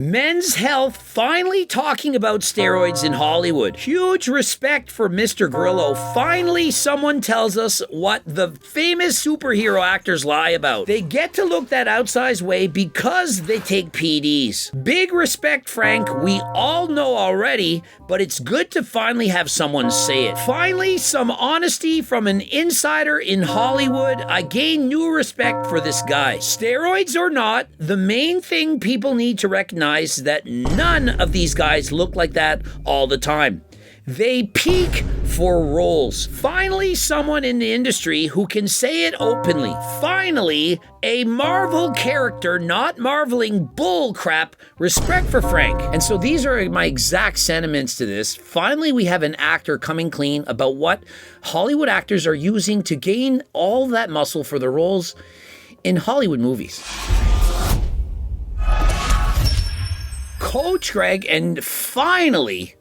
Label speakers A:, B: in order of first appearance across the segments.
A: Men's Health finally talking about steroids in Hollywood. Huge respect for Mr. Grillo. Finally, someone tells us what the famous superhero actors lie about. They get to look that outsized way because they take PEDs. Big respect, Frank. We all know already, but it's good to finally have someone say it. Finally, some honesty from an insider in Hollywood. I gain new respect for this guy. Steroids or not, the main thing people need to recognize that none of these guys look like that all the time. They peak for roles. Finally, someone in the industry who can say it openly. Finally, a Marvel character not marveling bull crap. Respect for Frank. And so these are my exact sentiments to this. Finally, we have an actor coming clean about what Hollywood actors are using to gain all that muscle for their roles in Hollywood movies. Coach Greg, and finally,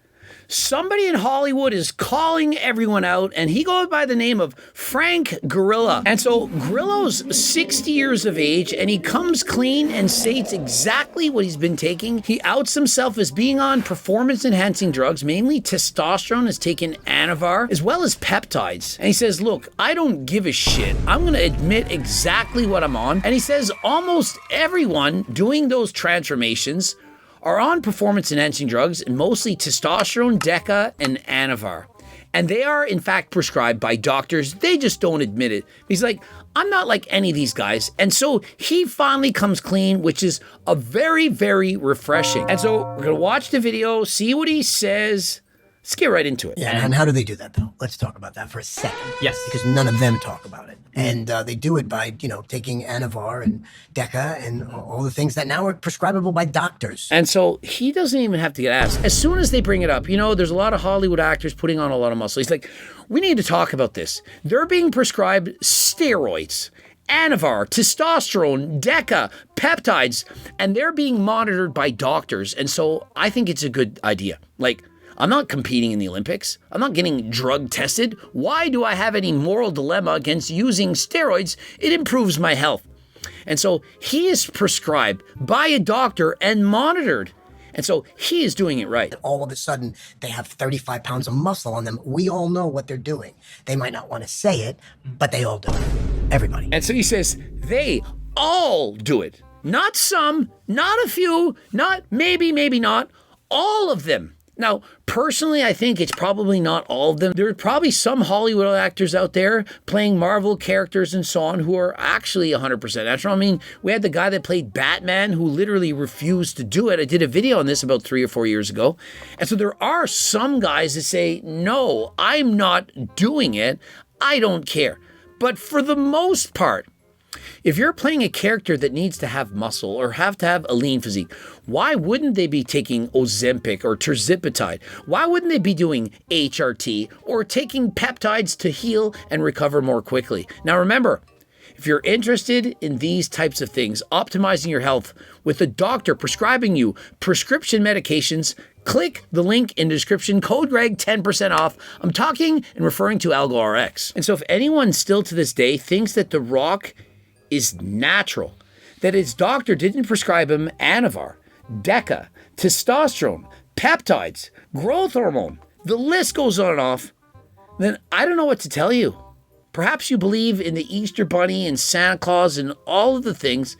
A: somebody in Hollywood is calling everyone out, and he goes by the name of Frank Grillo. And so Grillo's 60 years of age, and he comes clean and states exactly what he's been taking. He outs himself as being on performance-enhancing drugs, mainly testosterone, has taken Anavar, as well as peptides. And he says, look, I don't give a shit. I'm going to admit exactly what I'm on. And he says almost everyone doing those transformations are on performance-enhancing drugs, and mostly testosterone, Deca, and Anavar. And they are, in fact, prescribed by doctors. They just don't admit it. He's like, I'm not like any of these guys. And so he finally comes clean, which is a very, very refreshing. And so we're going to watch the video, see what he says. Let's get right into it.
B: Yeah, and how do they do that, though? Let's talk about that for a second.
C: Yes.
B: Because none of them talk about it. And they do it by, taking Anavar and Deca and all the things that now are prescribable by doctors.
A: And so he doesn't even have to get asked. As soon as they bring it up, there's a lot of Hollywood actors putting on a lot of muscle. He's like, we need to talk about this. They're being prescribed steroids, Anavar, testosterone, Deca, peptides, and they're being monitored by doctors. And so I think it's a good idea. I'm not competing in the Olympics. I'm not getting drug tested. Why do I have any moral dilemma against using steroids? It improves my health. And so he is prescribed by a doctor and monitored. And so he is doing it right.
B: All of a sudden, they have 35 pounds of muscle on them. We all know what they're doing. They might not want to say it, but they all do it. Everybody.
A: And so he says, they all do it. Not some, not a few, not maybe not, all of them. Now, personally, I think it's probably not all of them. There are probably some Hollywood actors out there playing Marvel characters and so on who are actually 100% natural. I mean, we had the guy that played Batman who literally refused to do it. I did a video on this about 3 or 4 years ago. And so there are some guys that say, no, I'm not doing it. I don't care. But for the most part, if you're playing a character that needs to have muscle or have to have a lean physique, why wouldn't they be taking Ozempic or Tirzepatide? Why wouldn't they be doing HRT or taking peptides to heal and recover more quickly? Now remember, if you're interested in these types of things, optimizing your health with a doctor prescribing you prescription medications, click the link in the description, code Greg, 10% off. I'm talking and referring to AlgoRx. And so if anyone still to this day thinks that The Rock is natural, that his doctor didn't prescribe him Anavar, Deca, testosterone, peptides, growth hormone, the list goes on and off, then I don't know what to tell you. Perhaps you believe in the Easter Bunny and Santa Claus and all of the things.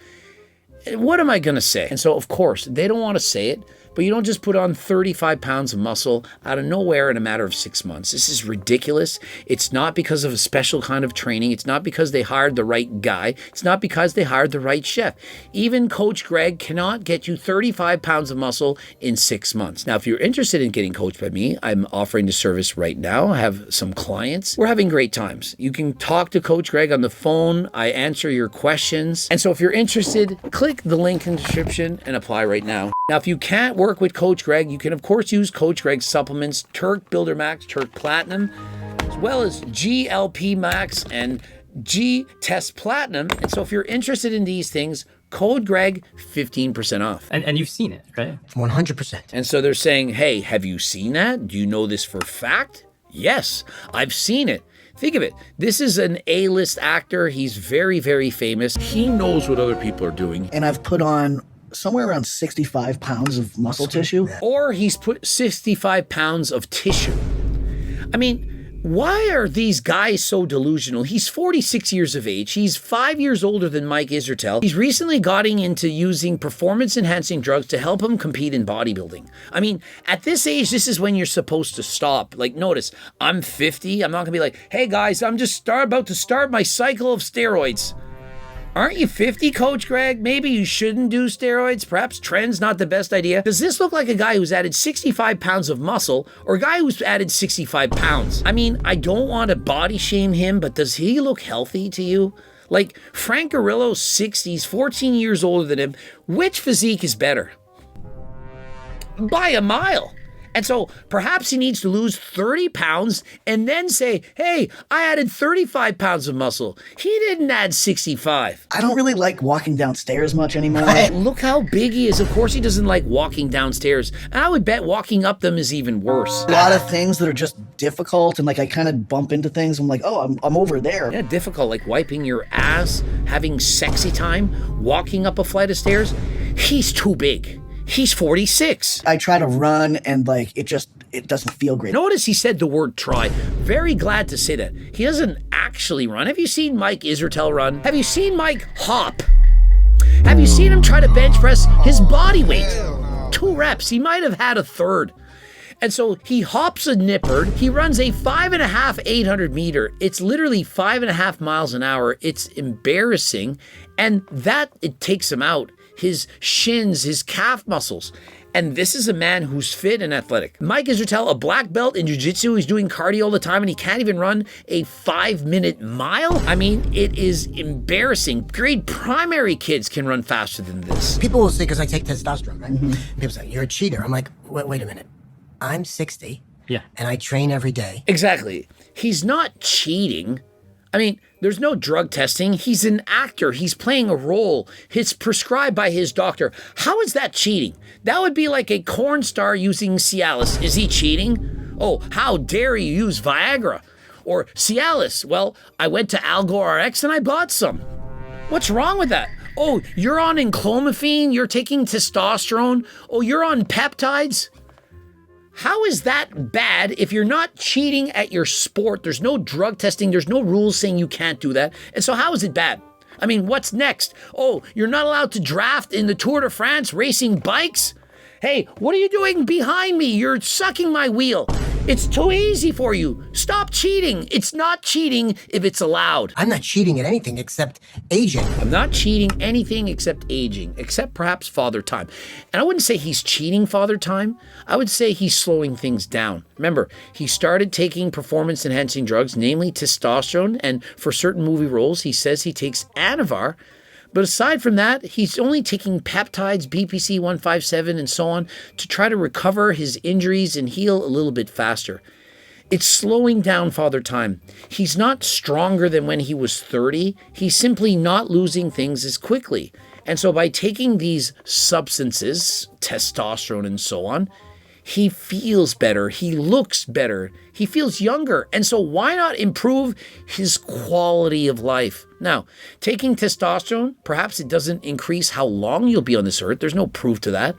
A: What am I going to say? And so, of course, they don't want to say it, but you don't just put on 35 pounds of muscle out of nowhere in a matter of 6 months. This is ridiculous. It's not because of a special kind of training. It's not because they hired the right guy. It's not because they hired the right chef. Even Coach Greg cannot get you 35 pounds of muscle in 6 months. Now, if you're interested in getting coached by me, I'm offering the service right now. I have some clients. We're having great times. You can talk to Coach Greg on the phone. I answer your questions. And so if you're interested, click the link in the description and apply right now. Now, if you can't work with Coach Greg, you can, of course, use Coach Greg's supplements, Turk Builder Max, Turk Platinum, as well as GLP Max and G-Test Platinum. And so if you're interested in these things, code Greg, 15% off.
C: And you've seen it, right?
B: 100%.
A: And so they're saying, hey, have you seen that? Do you know this for a fact? Yes, I've seen it. Think of it. This is an A-list actor. He's very, very famous. He knows what other people are doing.
D: And I've put on
C: somewhere around 65 pounds of muscle tissue.
A: Or he's put 65 pounds of tissue. I mean, why are these guys so delusional? He's 46 years of age. He's 5 years older than Mike Israetel. He's recently gotten into using performance-enhancing drugs to help him compete in bodybuilding. I mean, at this age, this is when you're supposed to stop. Like, notice, I'm 50. I'm not going to be like, hey, guys, I'm just about to start my cycle of steroids. Aren't you 50, Coach Greg? Maybe you shouldn't do steroids. Perhaps trend's not the best idea. Does this look like a guy who's added 65 pounds of muscle or a guy who's added 65 pounds? I mean, I don't want to body shame him, but does he look healthy to you? Like, Frank Grillo's 60s, 14 years older than him. Which physique is better? By a mile. And so perhaps he needs to lose 30 pounds and then say, hey, I added 35 pounds of muscle. He didn't add 65.
C: I don't really like walking downstairs much anymore.
A: Look how big he is. Of course he doesn't like walking downstairs. And I would bet walking up them is even worse.
C: A lot of things that are just difficult, and like I kind of bump into things. I'm like, oh, I'm over there.
A: Yeah, difficult, like wiping your ass, having sexy time, walking up a flight of stairs. He's too big. He's 46.
C: I try to run and like it doesn't feel great.
A: Notice he said the word try. Very glad to say that. He doesn't actually run. Have you seen Mike Israetel run? Have you seen Mike hop? Have you seen him try to bench press his body weight? 2 reps. He might have had a third. And so he hops a nippered. He runs a 5.5 800 meter. It's literally 5.5 miles an hour. It's embarrassing. And that, it takes him out. His shins, his calf muscles. And this is a man who's fit and athletic. Mike Israetel, a black belt in jiu-jitsu. He's doing cardio all the time and he can't even run a 5-minute mile. I mean, it is embarrassing. Grade primary kids can run faster than this.
B: People will say, because I take testosterone, right? People say, you're a cheater. I'm like, wait a minute. I'm 60.
D: Yeah.
B: And I train every day.
A: Exactly. He's not cheating. I mean, there's no drug testing. He's an actor. He's playing a role. It's prescribed by his doctor. How is that cheating? That would be like a corn star using Cialis. Is he cheating? Oh, how dare you use Viagra? Or Cialis, well, I went to Algo RX and I bought some. What's wrong with that? Oh, you're on enclomiphene? You're taking testosterone? Oh, you're on peptides? How is that bad if you're not cheating at your sport? There's no drug testing. There's no rules saying you can't do that. And so how is it bad? I mean, what's next? Oh, you're not allowed to draft in the Tour de France racing bikes? Hey, what are you doing behind me? You're sucking my wheel. It's too easy for you. Stop cheating. It's not cheating if it's allowed.
B: I'm not cheating at anything except aging.
A: I'm not cheating anything except aging, except perhaps Father Time. And I wouldn't say he's cheating Father Time. I would say he's slowing things down. Remember, he started taking performance-enhancing drugs, namely testosterone, and for certain movie roles, he says he takes Anavar. But aside from that, he's only taking peptides, BPC 157, and so on to try to recover his injuries and heal a little bit faster. It's slowing down Father Time. He's not stronger than when he was 30. He's simply not losing things as quickly. And so by taking these substances, testosterone and so on, he feels better, he looks better, he feels younger. And so why not improve his quality of life? Now, taking testosterone, perhaps it doesn't increase how long you'll be on this earth. There's no proof to that.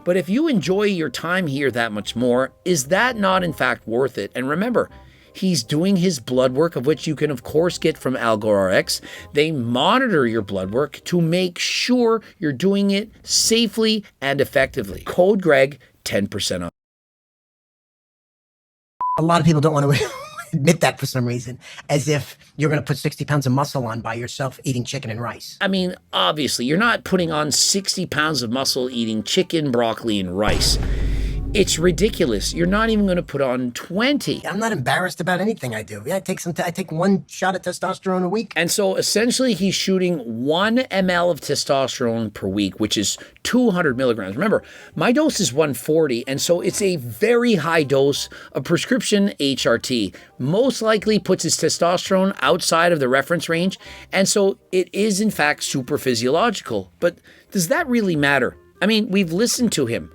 A: But if you enjoy your time here that much more, is that not in fact worth it? And remember, he's doing his blood work, of which you can of course get from Algo RX. They monitor your blood work to make sure you're doing it safely and effectively. Code Greg, 10% off.
B: A lot of people don't want to admit that for some reason, as if you're going to put 60 pounds of muscle on by yourself eating chicken and rice.
A: I mean, obviously, you're not putting on 60 pounds of muscle eating chicken, broccoli, and rice. It's ridiculous. You're not even going to put on 20.
B: I'm not embarrassed about anything I do. Yeah, I take 1 shot of testosterone a week.
A: And so essentially he's shooting 1 ml of testosterone per week, which is 200 milligrams. Remember, my dose is 140, and so it's a very high dose of prescription HRT. Most likely puts his testosterone outside of the reference range, and so it is in fact super physiological. But does that really matter? I mean, we've listened to him.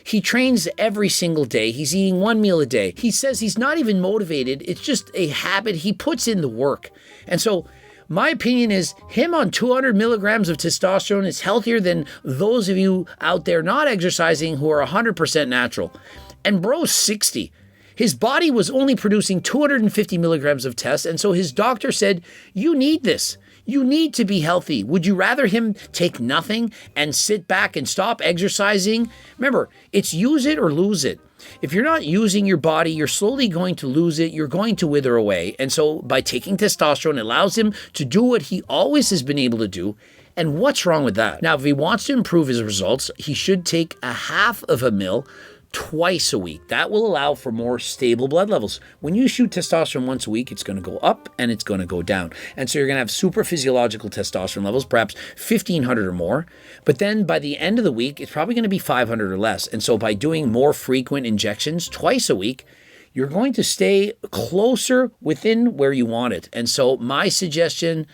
A: He trains every single day. He's eating 1 meal a day. He says he's not even motivated. It's just a habit. He puts in the work. And so My opinion is him on 200 milligrams of testosterone is healthier than those of you out there not exercising who are 100% natural. And bro's 60. His body was only producing 250 milligrams of test, and so his doctor said, you need this. You need to be healthy. Would you rather him take nothing and sit back and stop exercising? Remember, it's use it or lose it. If you're not using your body, you're slowly going to lose it. You're going to wither away. And so by taking testosterone, it allows him to do what he always has been able to do. And what's wrong with that? Now, if he wants to improve his results, he should take a half of a mil twice a week. That will allow for more stable blood levels. When you shoot testosterone once a week, it's going to go up and it's going to go down. And so you're going to have super physiological testosterone levels, perhaps 1,500 or more. But then by the end of the week, it's probably going to be 500 or less. And so by doing more frequent injections twice a week, you're going to stay closer within where you want it. And so my suggestion,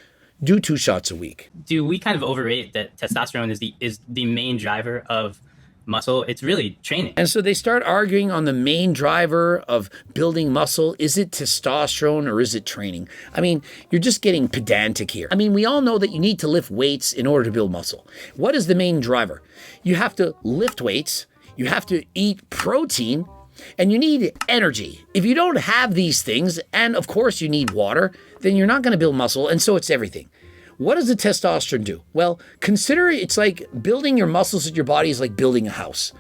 A: do 2 shots a week.
D: Do we kind of overrate that testosterone is the main driver of muscle? It's really training.
A: And so they start arguing on the main driver of building muscle. Is it testosterone or is it training? I mean, you're just getting pedantic here. I mean, we all know that you need to lift weights in order to build muscle. What is the main driver? You have to lift weights, you have to eat protein, and you need energy. If you don't have these things, and of course you need water, then you're not going to build muscle, and so it's everything. What does the testosterone do? Well, consider it's like building your muscles in your body is like building a house.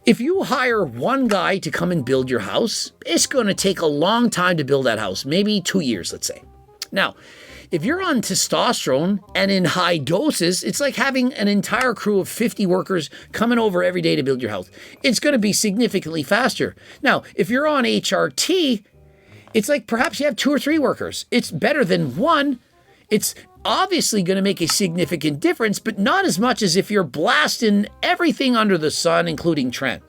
A: If you hire one guy to come and build your house, it's going to take a long time to build that house, maybe 2 years, let's say. Now, if you're on testosterone and in high doses, it's like having an entire crew of 50 workers coming over every day to build your house. It's going to be significantly faster. Now, if you're on HRT, it's like perhaps you have 2 or 3 workers. It's better than one. It's obviously going to make a significant difference, but not as much as if you're blasting everything under the sun, including Trent.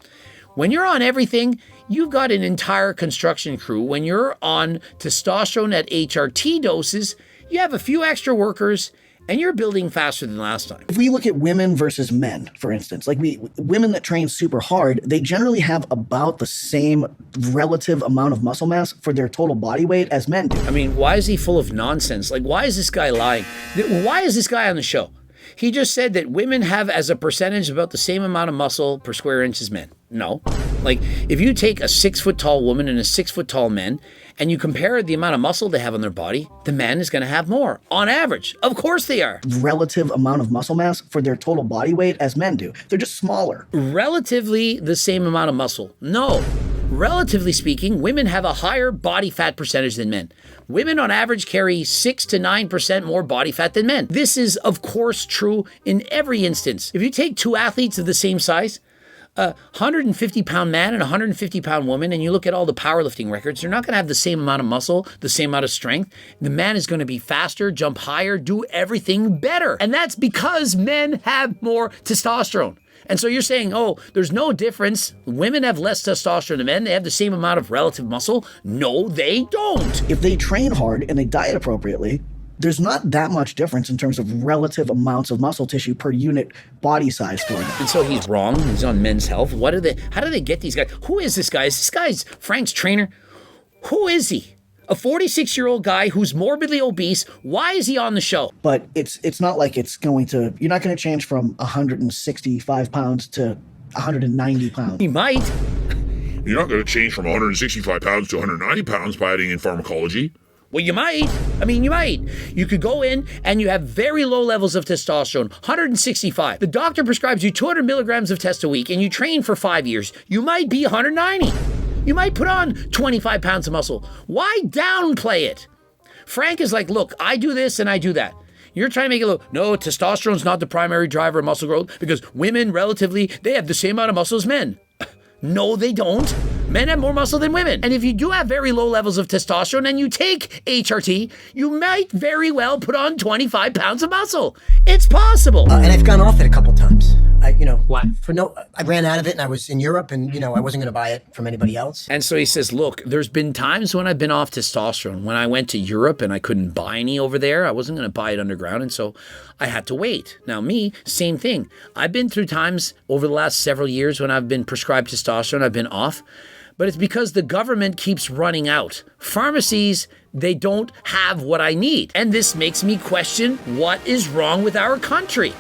A: When you're on everything, you've got an entire construction crew. When you're on testosterone at HRT doses, you have a few extra workers and you're building faster than last time.
C: If we look at women versus men, for instance, like women that train super hard, they generally have about the same relative amount of muscle mass for their total body weight as men do.
A: I mean, why is he full of nonsense? Like, why is this guy lying? Why is this guy on the show? He just said that women have as a percentage about the same amount of muscle per square inch as men. No. Like, if you take a 6-foot tall woman and a 6-foot tall man, and you compare the amount of muscle they have on their body, the man is going to have more on average. Of course they are.
C: Relative amount of muscle mass for their total body weight as men do. They're just smaller.
A: Relatively the same amount of muscle. No. Relatively speaking, women have a higher body fat percentage than men. Women on average carry 6 to 9% more body fat than men. This is, of course, true in every instance. If you take 2 athletes of the same size, a 150-pound man and a 150-pound woman, and you look at all the powerlifting records, they're not going to have the same amount of muscle, the same amount of strength. The man is going to be faster, jump higher, do everything better. And that's because men have more testosterone. And so you're saying, oh, there's no difference. Women have less testosterone than men. They have the same amount of relative muscle. No, they don't.
C: If they train hard and they diet appropriately, there's not that much difference in terms of relative amounts of muscle tissue per unit body size for them.
A: And so he's wrong. He's on Men's Health. How do they get these guys? Who is this guy? Is this guy's Frank's trainer? Who is he? A 46-year-old guy who's morbidly obese. Why is he on the show?
C: But it's not like it's going to, you're not going to change from 165 pounds to 190 pounds.
A: He might.
E: You're not going to change from 165 pounds to 190 pounds by adding in pharmacology.
A: Well, you might. I mean, you might. You could go in and you have very low levels of testosterone, 165. The doctor prescribes you 200 milligrams of test a week and you train for 5 years. You might be 190. You might put on 25 pounds of muscle. Why downplay it? Frank is like, look, I do this and I do that. You're trying to make it look, no, testosterone's not the primary driver of muscle growth because women, relatively, they have the same amount of muscle as men. No, they don't. Men have more muscle than women. And if you do have very low levels of testosterone and you take HRT, you might very well put on 25 pounds of muscle. It's possible.
B: And I've gone off it a couple times.
D: Why?
B: I ran out of it and I was in Europe and, I wasn't going to buy it from anybody else.
A: And so he says, look, there's been times when I've been off testosterone. When I went to Europe and I couldn't buy any over there, I wasn't going to buy it underground. And so I had to wait. Now me, same thing. I've been through times over the last several years when I've been prescribed testosterone, I've been off. but it's because the government keeps running out. Pharmacies, they don't have what I need. And this makes me question what is wrong with our country.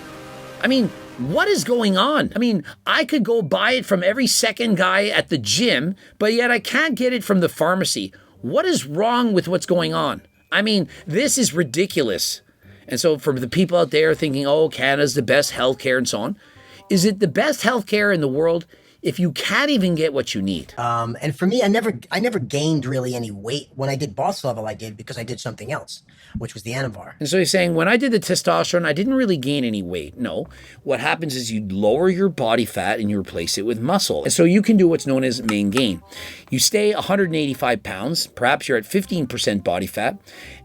A: I mean, what is going on? I mean, I could go buy it from every second guy at the gym, but yet I can't get it from the pharmacy. What is wrong with what's going on? I mean, this is ridiculous. And so for the people out there thinking, oh, Canada's the best healthcare and so on, is it the best healthcare in the world if you can't even get what you need?
B: And for me, I never gained really any weight. When I did boss level, I did because I did something else, which was the Anavar.
A: And so he's saying, when I did the testosterone, I didn't really gain any weight. No, what happens is you lower your body fat and you replace it with muscle. And so you can do what's known as main gain. You stay 185 pounds, perhaps you're at 15% body fat,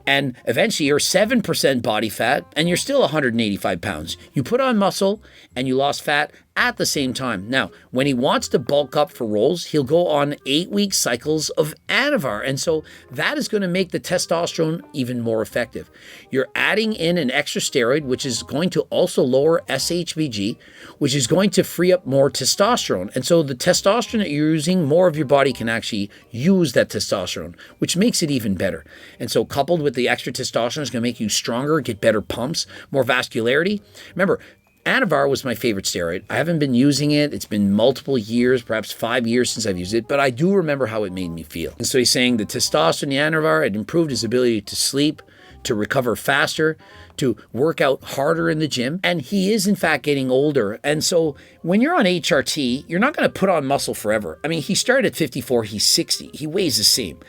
A: and eventually you're 7% body fat and you're still 185 pounds. You put on muscle and you lost fat at the same time. Now, when he wants to bulk up for roles, he'll go on 8-week cycles of Anavar. And so that is going to make the testosterone even more effective. You're adding in an extra steroid, which is going to also lower SHBG, which is going to free up more testosterone. And so the testosterone that you're using, more of your body can actually use that testosterone, which makes it even better. And so coupled with the extra testosterone is going to make you stronger, get better pumps, more vascularity. Remember, Anavar was my favorite steroid. I haven't been using it. It's been multiple years, perhaps 5 years since I've used it, but I do remember how it made me feel. And so he's saying the testosterone, the Anavar, it improved his ability to sleep, to recover faster, to work out harder in the gym. And he is in fact getting older. And so when you're on HRT, you're not going to put on muscle forever. I mean, he started at 54, he's 60. He weighs the same.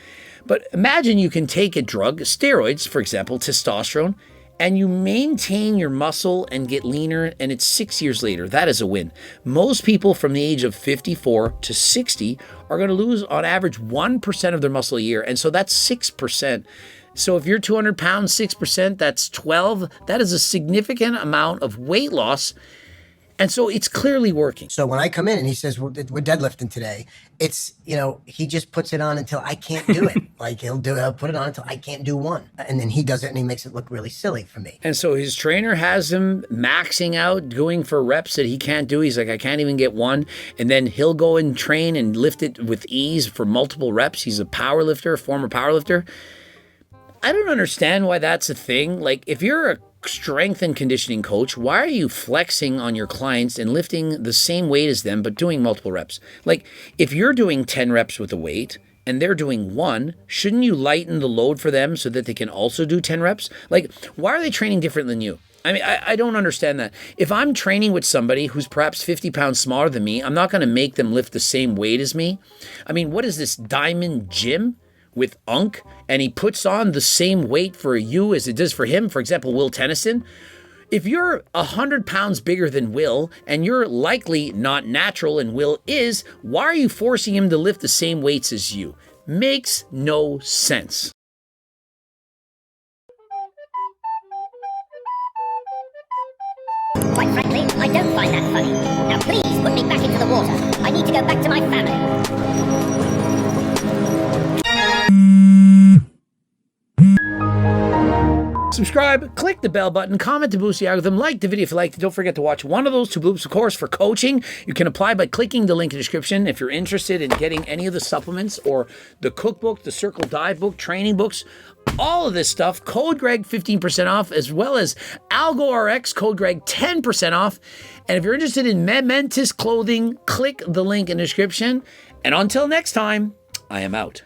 A: But imagine you can take a drug, steroids, for example, testosterone, and you maintain your muscle and get leaner, and it's 6 years later. That is a win. Most people from the age of 54 to 60 are going to lose on average 1% of their muscle a year. And so that's 6%. So if you're 200 pounds, 6%, that's 12. That is a significant amount of weight loss. And so it's clearly working.
B: So when I come in and he says, we're deadlifting today, it's, he just puts it on until I can't do it. Like he'll put it on until I can't do one. And then he does it and he makes it look really silly for me.
A: And so his trainer has him maxing out, going for reps that he can't do. He's like, I can't even get one. And then he'll go and train and lift it with ease for multiple reps. He's a power lifter, a former power lifter. I don't understand why that's a thing. Like if you're a strength and conditioning coach, why are you flexing on your clients and lifting the same weight as them but doing multiple reps? Like if you're doing 10 reps with a weight and they're doing 1, shouldn't you lighten the load for them so that they can also do 10 reps? Like why are they training different than you? I mean, I don't understand that. If I'm training with somebody who's perhaps 50 pounds smaller than me, I'm not going to make them lift the same weight as me. I mean, what is this, Diamond Gym with Unk? And he puts on the same weight for you as it does for him. For example, Will Tennyson. If you're 100 pounds bigger than Will and you're likely not natural and Will is, why are you forcing him to lift the same weights as you? Makes no sense.
F: Quite frankly, I don't find that funny. Now please put me back into the water. I need to go back to my family.
A: Subscribe, click the bell button, comment to boost the algorithm, like the video if you liked it. Don't forget to watch one of those 2 bloops, of course, for coaching. You can apply by clicking the link in the description if you're interested in getting any of the supplements or the cookbook, the Circle Dive book, training books, all of this stuff. Code Greg 15% off, as well as AlgoRx, code Greg 10% off. And if you're interested in Mementis clothing, click the link in the description. And until next time, I am out.